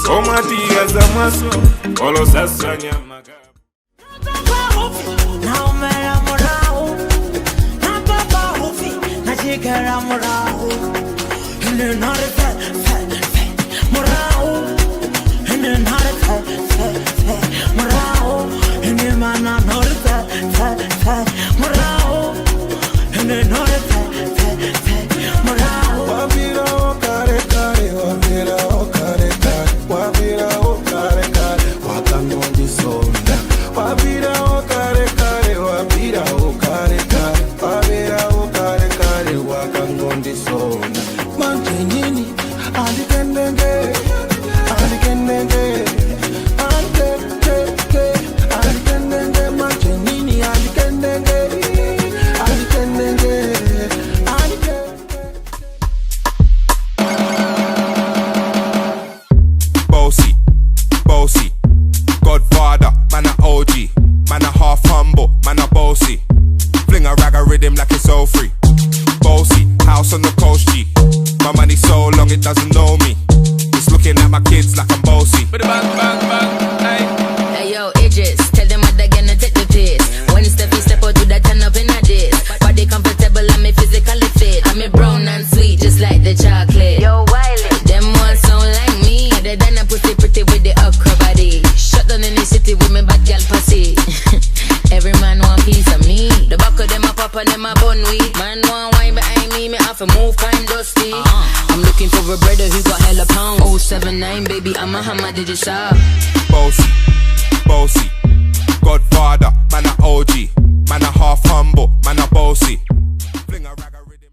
Omatia za maso, olo sasanya magaba. Now mera morao, na papa hofi, na chikera morao. Hine nare fe morao, hine nare fe morao, hine mana nare fe morao, hine nare fe morao. Wabira o kare kare, wabira o kare kare, wabira o kare kare, wakangondi sonda. Wabira o kare kare, wabira o kare kare, wabira o kare kare, wakangondi sonda. Mantenini, alikendenge, alikendenge, alikendenge, mantenini, alikendenge, alikendenge, alikendenge. Bossy, Godfather, man a OG, man a half humble, man a bossy. Fling a rag a rhythm like it's all free. Bossy, house on the coast G. My money so long it doesn't know me. It's looking at my kids like I'm bossy. Bang, bang, bang, hey. Hey yo, Idris, tell them what they're gonna take the piss. When it's step out to that turn up in a diss. Body comfortable, I'm physically fit. I'm brown and sweet, just like the chocolate. Yo, Wiley, them ones sound like me. They done a pretty with the okra body. Shut down in the city with me bad gal pussy. Every man want piece of me. The back of them a pop and them a bun weed. Man want wine behind me, me have to move kind dusty. I'm looking for a brother who got hella pound. 079 baby, I'm a hammer, did you shop? Bossy, Godfather, man a OG, man a half humble, man a bossy. Fling a rag a rhythm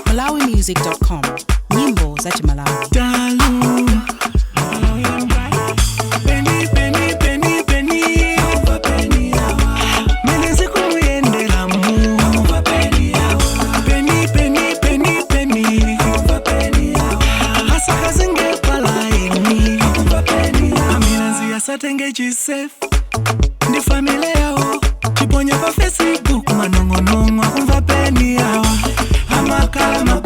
MalawiMusic.com. Nyimbo za Malawi. Safe. Ndi familia yao chiponya pa Facebook manongonongo umva peni yawa amakala